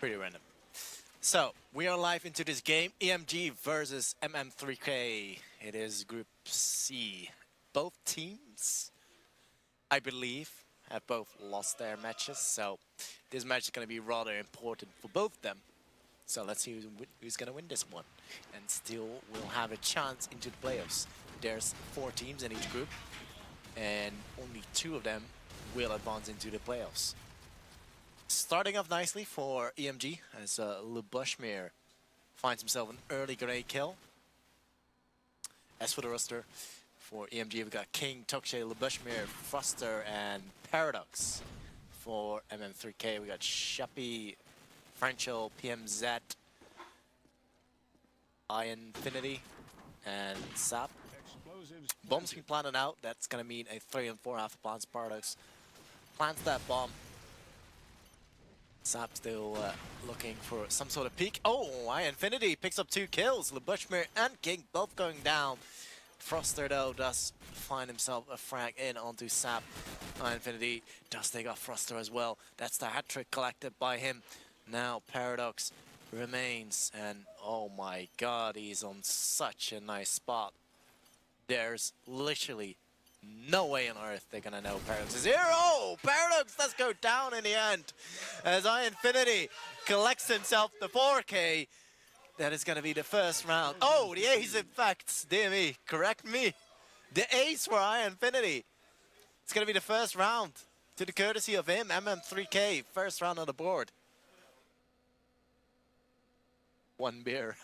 Pretty random. So, we are live into this game, EMG versus MM3K. It is Group C. Both teams, I believe, have both lost their matches, so this match is going to be rather important for both of them. So let's see who's going to win this one. And still will have a chance into the playoffs. There's 4 teams in each group, and only 2 of them will advance into the playoffs. Starting off nicely for EMG as Lubushmir finds himself an early grenade kill. As for the roster, for EMG we've got King, Tokshay, Lubushmir, Froster, and Paradox. For MM3K we got Shappy, Frenchel, PMZ, Infinity, and Sap. Bomb's been planted out. That's gonna mean a 3 and 4 after plants. Paradox plants that bomb. Sap still looking for some sort of peek. Oh, Infinity picks up 2 kills. Lubushmir and King both going down. Froster though does find himself a frag in onto Sap. Infinity does take off Froster as well. That's the hat trick collected by him. Now Paradox remains, and oh my god, he's on such a nice spot. There's literally no way on earth they're gonna know Paradox is here. Oh, Paradox does go down in the end as Infinity collects himself the 4K. That is gonna be the first round. Oh, the ace in fact, dear me, correct me. The ace for Infinity. It's gonna be the first round to the courtesy of him, MM3K, first round on the board. 1 beer.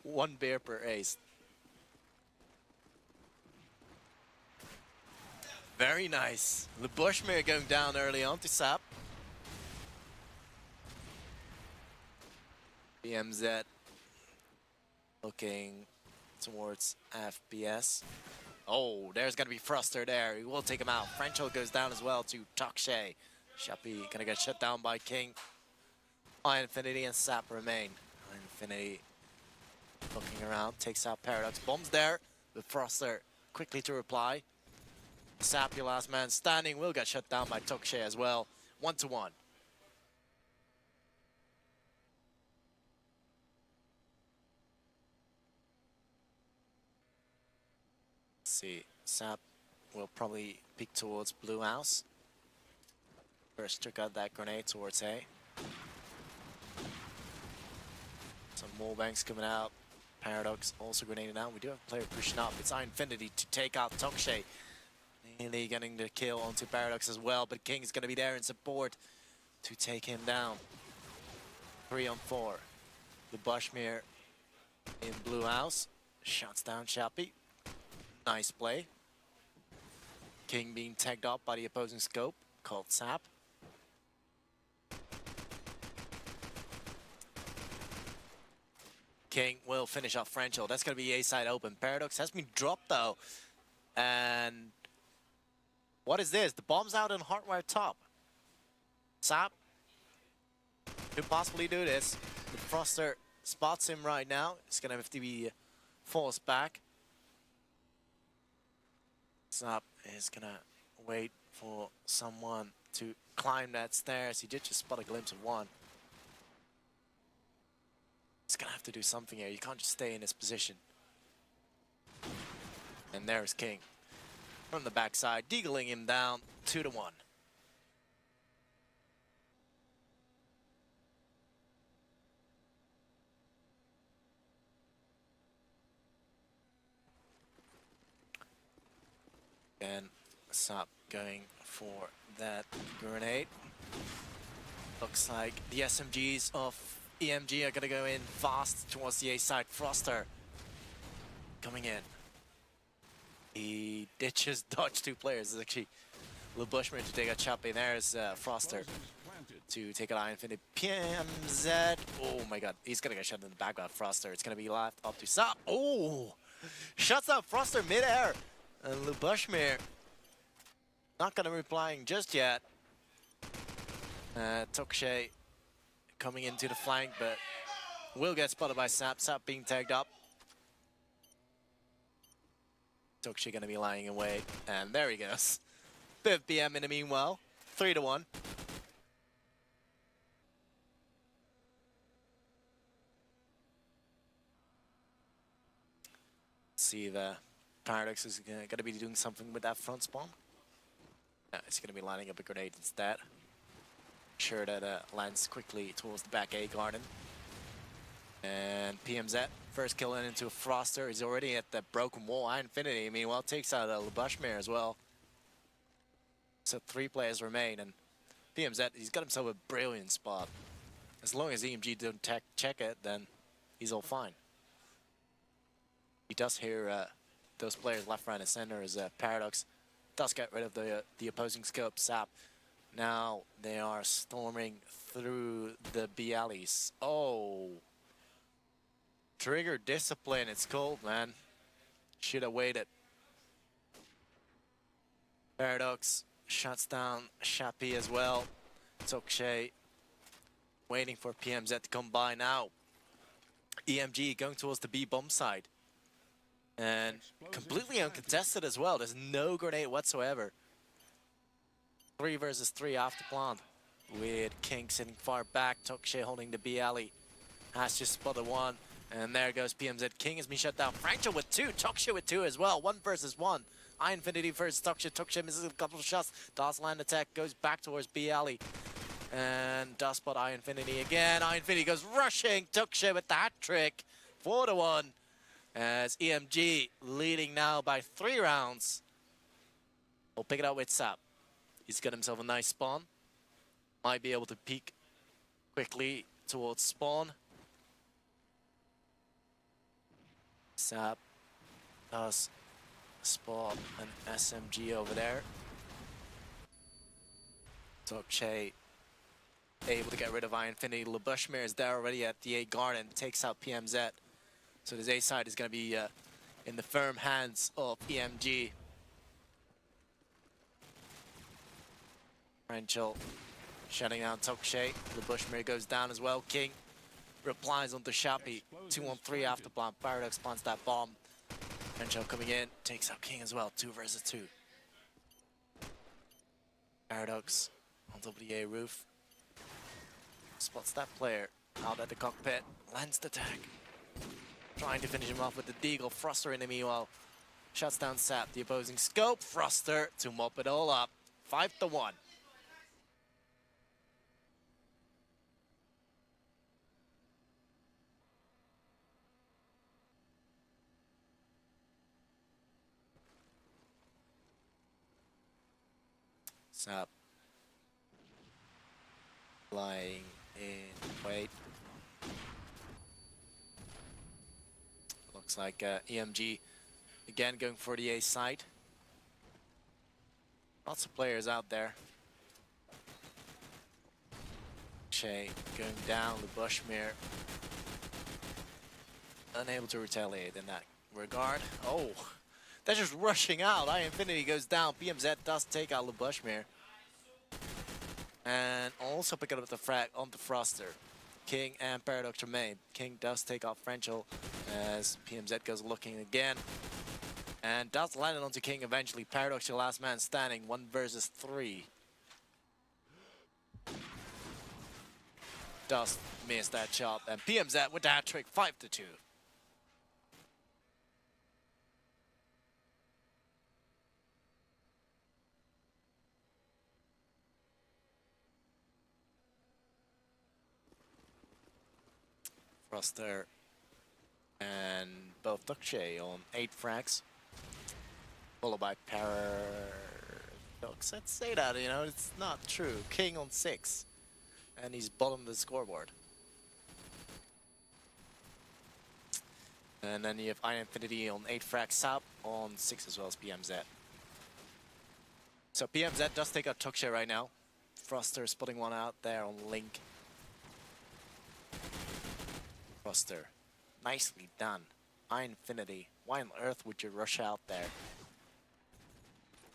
1 beer per ace. Very nice. Lubushmir going down early on to Sap. BMZ looking towards FPS. Oh, there's gonna be Froster there. He will take him out. Frenchel goes down as well to Tokshay. Shappy gonna get shut down by King. Infinity and Sap remain. Infinity looking around, takes out Paradox. Bombs there, with Froster quickly to reply. Sap, your last man standing, will get shut down by Tokshay as well. 1-1. Let's see, Sap will probably peek towards Blue House. First took out that grenade towards A. Some more banks coming out. Paradox also grenading out. We do have a player pushing up. It's Infinity to take out Tokshay. Nearly getting the kill onto Paradox as well, but King's gonna be there in support to take him down. 3 on 4. Lubushmir in Blue House. Shuts down Shappy. Nice play. King being tagged up by the opposing scope, called Sap. King will finish off Frenchel. That's gonna be A side open. Paradox has been dropped though. And what is this? The bomb's out on hardwire top. Sap could possibly do this. The Froster spots him right now. It's gonna have to be forced back. Sap is gonna wait for someone to climb that stairs. He did just spot a glimpse of one. He's gonna have to do something here. You can't just stay in this position. And there's King from the backside, deagling him down 2-1. And Sap going for that grenade. Looks like the SMGs of EMG are gonna go in fast towards the A side. Froster coming in. He did just dodge 2 players. It's actually Lubushmir to take a Chappy. There's Froster to take an Infinity. PMZ. Oh my god, he's gonna get shot in the back by Froster. It's gonna be left up to Sap. Oh! Shuts out Froster midair. And Lubushmir not gonna replying just yet. Tokshay coming into the flank, but will get spotted by Sap. Sap being tagged up. Tokshay gonna be lying in wait, and there he goes. Bit of BM in the meanwhile. 3-1. see the Pauluzz is gonna be doing something with that front spawn. No, it's gonna be lining up a grenade instead. Sure that lands quickly towards the back A garden. And PMZ, first kill into a Froster. He's already at the broken wall. Infinity, meanwhile, takes out a Lubushmere as well. So 3 players remain, and PMZ, he's got himself a brilliant spot. As long as EMG don't check it, then he's all fine. He does hear those players left, right, and center as Pauluzz does get rid of the opposing scope, Sap. Now they are storming through the B alleys. Oh. Trigger discipline, it's cold, man. Should have waited. Pauluzz shuts down Shappy as well. ToKShe waiting for PMZ to come by now. EMG going towards the B bomb side. And completely uncontested as well. There's no grenade whatsoever. 3 versus 3 after plant. With King sitting far back. ToKShe holding the B alley. Has just spotted one. And there goes PMZ. King has been shut down. Francho with 2. ToKShe with 2 as well. 1 versus 1. Infinity versus ToKShe. ToKShe misses a couple of shots. Does land attack. Goes back towards B alley. And does spot Infinity again. Infinity goes rushing. ToKShe with the hat trick. 4-1. As EMG leading now by 3 rounds. We'll pick it up with Sap. He's got himself a nice spawn. Might be able to peek quickly towards spawn. Sap does spot an SMG over there. ToKShe able to get rid of Infinity. Lubushmere is there already at the A garden. Takes out PMZ. So this A side is going to be in the firm hands of EMG. Francho shutting down ToKShe. Lubushmere goes down as well. King replies onto Shappy. 2-on-3 after plant. Pauluzz plants that bomb. Francho coming in. Takes out King as well. 2 versus 2. Pauluzz on top of the A roof. Spots that player out at the cockpit. Lands the tag. Trying to finish him off with the Deagle. Froster in the meanwhile. Shuts down Sap. The opposing scope. Froster to mop it all up. 5-1. Sap. Flying in wait. Looks like EMG again going for the A side. Lots of players out there. ToKShe going down. Lubushmere unable to retaliate in that regard. Oh, they're just rushing out. Infinity goes down. PMZ does take out Lubushmere. And also picking up the frag on the Froster. King and Pauluzz remain. King does take out Francho as PMZ goes looking again. And does land it onto King eventually. Pauluzz, the last man standing. 1 versus 3. Does miss that shot. And PMZ with that trick. 5-2. Froster and both ToKShe on 8 frags, followed by Pauluzz. Let's say that, you know, it's not true. King on 6, and he's bottom of the scoreboard. And then you have Infinity on 8 frags, Sap on 6 as well as PMZ. So PMZ does take out ToKShe right now. Froster spotting one out there on Link. Froster, nicely done. Infinity, why on earth would you rush out there?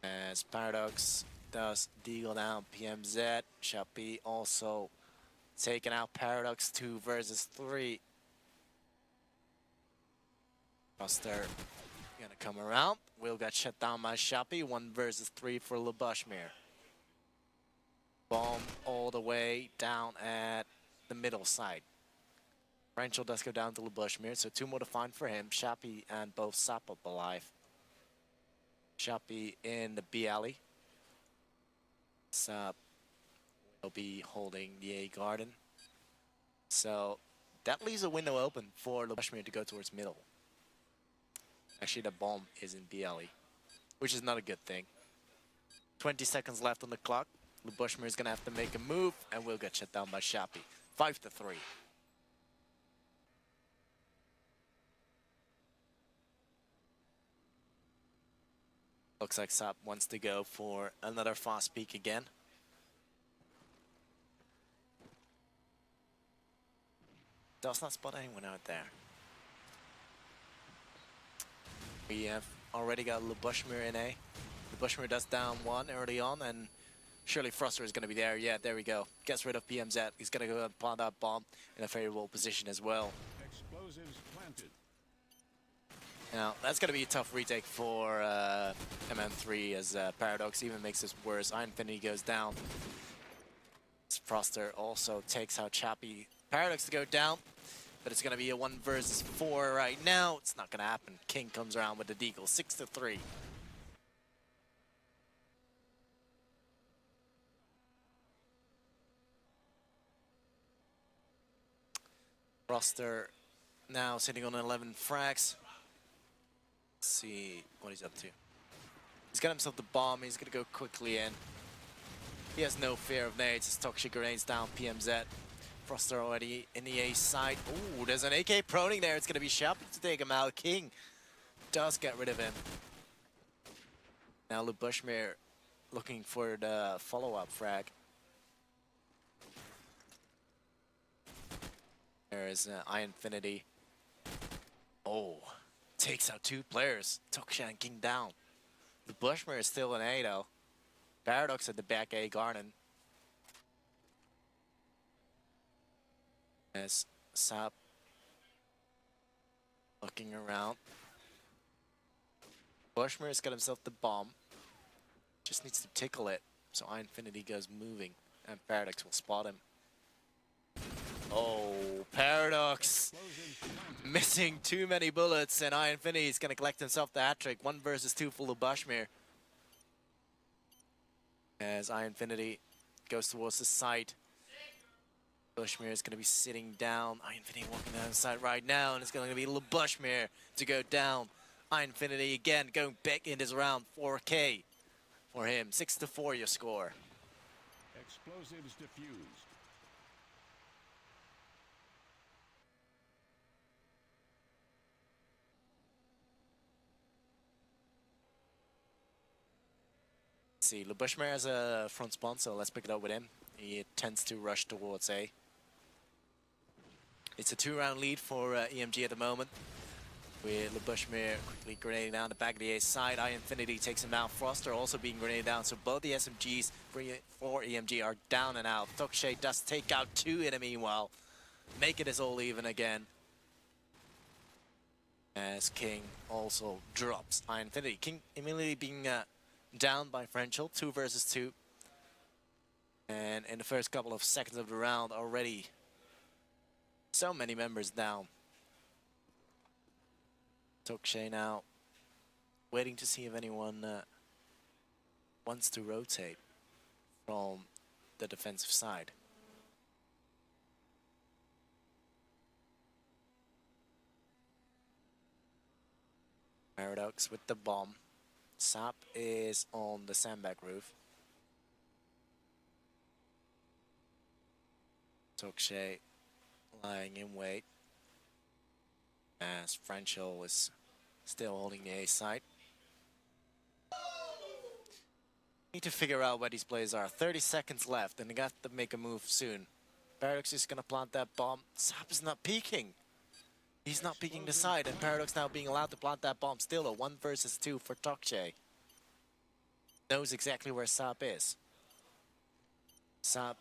As Pauluzz does deagle down PMZ. Shappy also taking out Pauluzz. 2 versus 3. Froster gonna come around. Will get shut down by Shappy. 1 versus 3 for Lubushmere. Bomb all the way down at the middle side. Rangel does go down to Bushmere, so 2 more to find for him. Shappy and both Sap up alive. Shappy in the B alley. Sap will be holding the A garden. So that leaves a window open for Bushmere to go towards middle. Actually, the bomb is in B alley, which is not a good thing. 20 seconds left on the clock. Bushmere is going to have to make a move, and will get shut down by Shappy. 5-3. Looks like Sap wants to go for another fast peek again. Does not spot anyone out there. We have already got Bushmere in A. Bushmere does down 1 early on, and surely Froster is going to be there. Yeah, there we go. Gets rid of PMZ. He's going to go and plant that bomb in a favorable position as well. Explosives planted. Now, that's going to be a tough retake for MM3 as Paradox even makes this worse. Infinity goes down. Froster also takes out Chappy. Paradox to go down, but it's going to be a 1 versus 4 right now. It's not going to happen. King comes around with the deagle. 6-3. Froster now sitting on 11 frags. Let's see what he's up to. He's got himself the bomb. He's going to go quickly in. He has no fear of nades. His toxic grenades down PMZ. Froster already in the A side. Ooh, there's an AK proning there. It's going to be Shappy to take him out. King does get rid of him. Now Bushmere looking for the follow-up frag. There is Infinity. Oh, takes out 2 players. Toksha and King down. Bushmere is still in A though. Paradox at the back A garden. As Sap looking around. Bushmere's got himself the bomb. Just needs to tickle it. So Infinity goes moving. And Paradox will spot him. Oh, Paradox missing too many bullets, and Infinity is going to collect himself the hat-trick. 1 versus 2 for Bushmere. As Infinity goes towards the site. Bushmere is going to be sitting down. Infinity walking down the side right now, and it's going to be Bushmere to go down. Infinity again going back in this round. 4K for him. 6-4 your score. Explosives diffused. See, Bushmere has a front spawn, so let's pick it up with him. He tends to rush towards A. It's a 2-round lead for EMG at the moment. With Bushmere quickly grenading down the back of the A side. Infinity takes him out. Froster also being grenaded down. So both the SMGs for EMG are down and out. Tokshay does take out 2 in the meanwhile. Make it as all even again. As King also drops Infinity. King immediately being down by Frenchel. 2 versus 2. And in the first couple of seconds of the round already, so many members down. Tokshay now waiting to see if anyone wants to rotate from the defensive side. Paradox with the bomb. Sap is on the sandbag roof. Tokshay lying in wait. As Frenchel is still holding the A side. Need to figure out where these players are. 30 seconds left, and they got to make a move soon. Paradox is gonna plant that bomb. Sap is not peeking. He's not peeking the side, and Paradox now being allowed to plant that bomb. Still a 1 versus 2 for Tokshay. Knows exactly where Sap is. Sap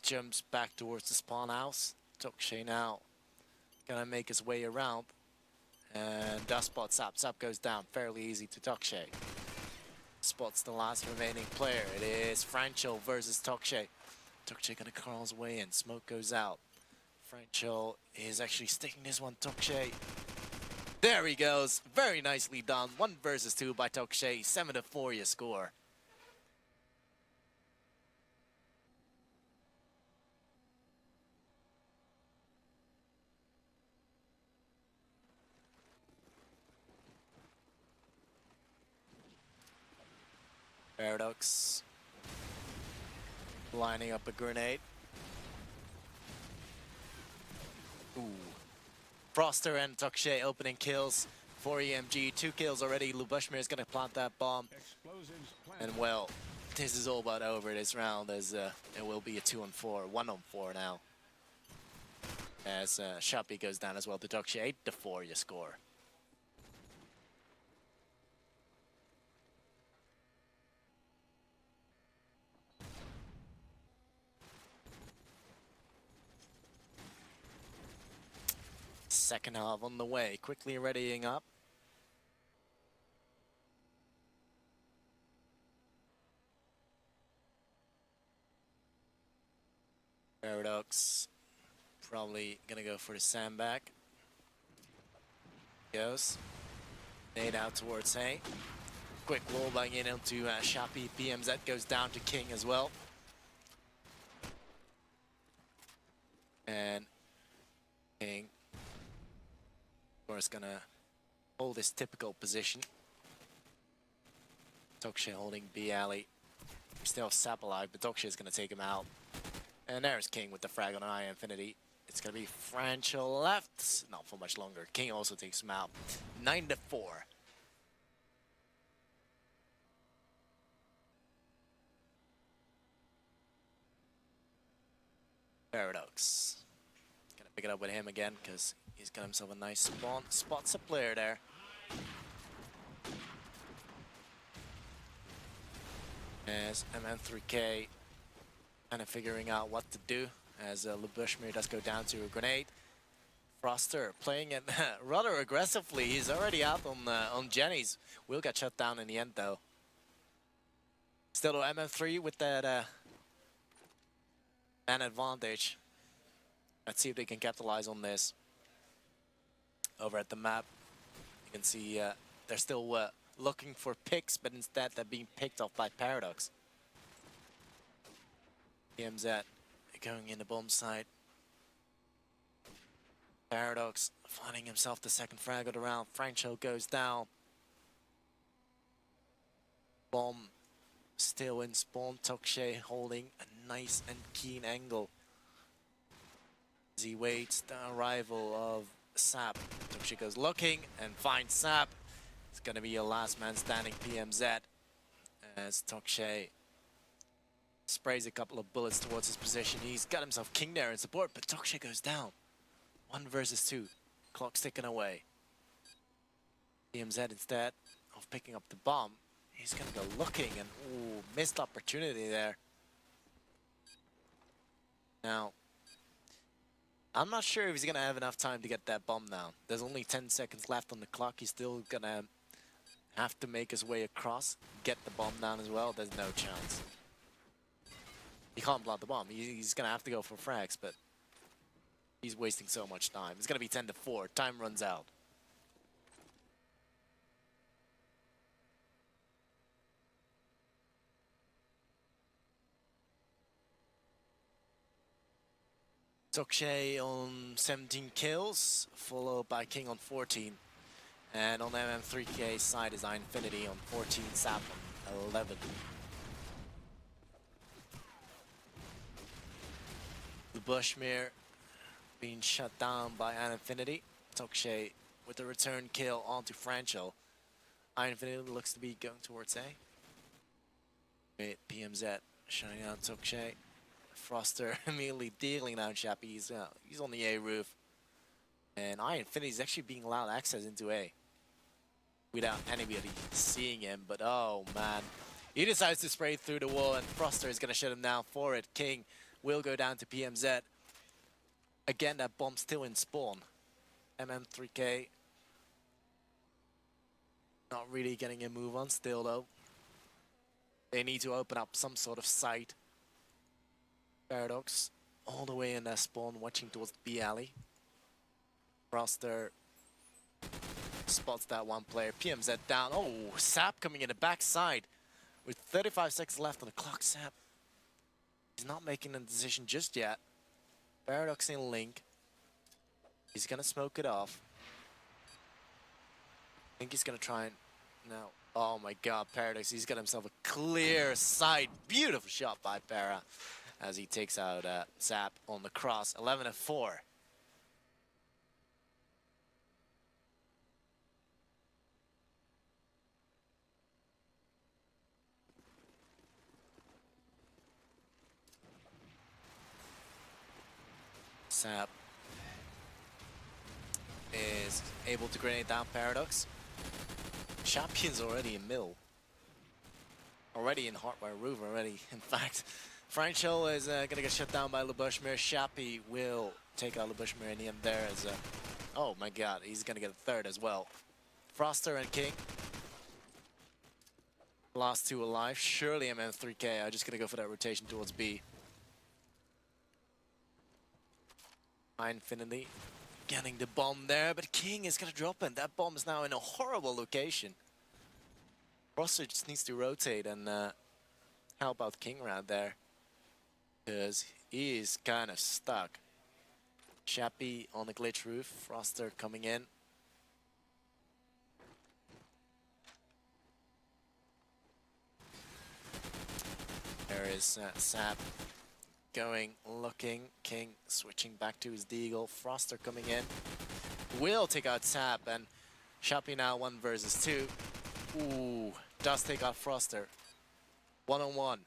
jumps back towards the spawn house. Tokshay now gonna make his way around. And does spot Sap. Sap goes down fairly easy to Tokshay. Spots the last remaining player. It is Frenchel versus Tokshay. Tokshay gonna crawl his way in. Smoke goes out. Franchel is actually sticking this one. ToqShe. There he goes. Very nicely done. 1 versus 2 by ToqShe. 7-4 your score. Paradox lining up a grenade. Ooh. Froster and ToqShe opening kills for EMG. 2 kills already. Lubushmir is going to plant that bomb. Explosives planted. And well, this is all but over this round as it will be a 2-on-4, 1-on-4 now. As Shapi goes down as well to ToqShe. 8-4 your score. Second half on the way, quickly readying up. Paradox probably gonna go for the sandbag. Goes. Nade out towards A. Quick wall bang in onto Shapi. PMZ goes down to King as well. And King, of course, gonna hold his typical position. ToqShe holding B alley. Still Sap alive, but ToqShe is gonna take him out. And there's King with the frag on Eye Infinity. It's gonna be Franchel left. Not for much longer. King also takes him out. 9-4. Paradox. Gonna pick it up with him again because he's got himself a nice spawn. Spots a player there. As MM3K kind of figuring out what to do as Lubushmir does go down to a grenade. Froster playing it rather aggressively. He's already out on Jenny's. Will get shut down in the end though. Still MM3 with that man advantage. Let's see if they can capitalize on this. Over at the map, you can see they're still looking for picks, but instead they're being picked off by Paradox. PMZ going in the bomb side. Paradox finding himself the second frag of the round. Franchel goes down. Bomb still in spawn. ToqShe holding a nice and keen angle as he waits the arrival of Sap. ToqShe goes looking and finds Sap. It's gonna be a last man standing PMZ as ToqShe sprays a couple of bullets towards his position. He's got himself King there in support, but ToqShe goes down. 1 versus 2. Clock's ticking away. PMZ instead of picking up the bomb, he's gonna go looking and ooh, missed opportunity there. Now, I'm not sure if he's gonna have enough time to get that bomb down. There's only 10 seconds left on the clock. He's still gonna have to make his way across, get the bomb down as well. There's no chance. He can't plant the bomb. He's gonna have to go for frags, but he's wasting so much time. It's gonna be 10-4. Time runs out. ToqShe on 17 kills, followed by King on 14. And on MM3K side is Infinity on 14, Sap on 11. Lubushmir being shut down by Infinity. ToqShe with a return kill onto Franchel. Infinity looks to be going towards A. PMZ shutting down ToqShe. Froster immediately dealing down Shapi. He's on the A roof. And Infinity is actually being allowed access into A without anybody seeing him. But oh man, he decides to spray through the wall and Froster is going to shut him down for it. King will go down to PMZ. Again, that bomb still in spawn. MM3K not really getting a move on still though. They need to open up some sort of sight. Paradox all the way in that spawn, watching towards the B alley. Froster spots that one player. PMZ down. Oh, Sap coming in the backside with 35 seconds left on the clock. Sap, he's not making a decision just yet. Paradox in link. He's gonna smoke it off. I think he's gonna try and now. Oh my god, Paradox, he's got himself a clear sight. Beautiful shot by Para as he takes out Sap on the cross. 11-4. Sap is able to grenade down Paradox. Champion's already in middle. Already in Hardware Roof already. In fact, Franchel is gonna get shut down by Lubushmir. Shappy will take out Lubushmir in the end there as oh my god, he's gonna get a third as well. Froster and King. Last two alive. Surely MM3K are just gonna go for that rotation towards B. Infinity getting the bomb there, but King is gonna drop it. That bomb is now in a horrible location. Froster just needs to rotate and help out King around there, because he is kind of stuck. Shappy on the glitch roof, Froster coming in. There is Sap going, looking, King switching back to his deagle, Froster coming in. Will take out Sap, and Shappy now 1 versus 2. Ooh, does take out Froster. 1-on-1.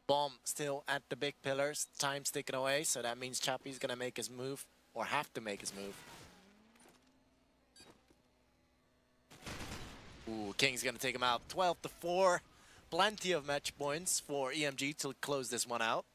Bomb still at the big pillars. Time's ticking away, so that means Chappy's gonna make his move, or have to make his move. Ooh, King's gonna take him out. 12-4. Plenty of match points for EMG to close this one out.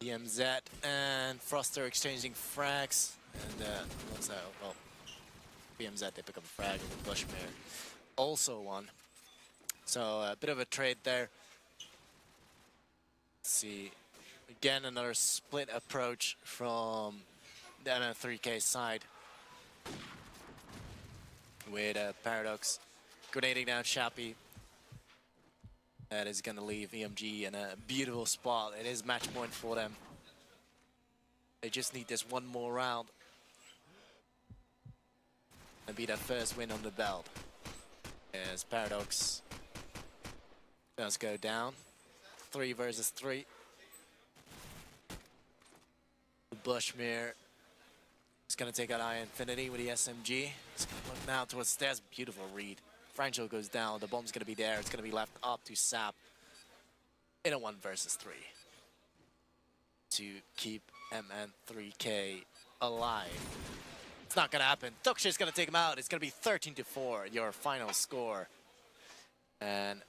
BMZ and Froster exchanging frags, and what's that? Well, BMZ, they pick up a frag, and Bushmere also won. So a bit of a trade there. Let's see, again another split approach from the MM3K side, with Paradox grenading down Shappy. That is going to leave EMG in a beautiful spot. It is match point for them. They just need this one more round and be their first win on the belt. As Paradox does go down. 3 versus 3. Bushmere is going to take out Infinity with the SMG. He's going to look now towards the stairs. Beautiful read. Franchel goes down, the bomb's gonna be there, it's gonna be left up to Sap in a 1 versus 3 to keep MM3K alive. It's not gonna happen. Duksha's gonna take him out. It's gonna be 13-4, your final score. And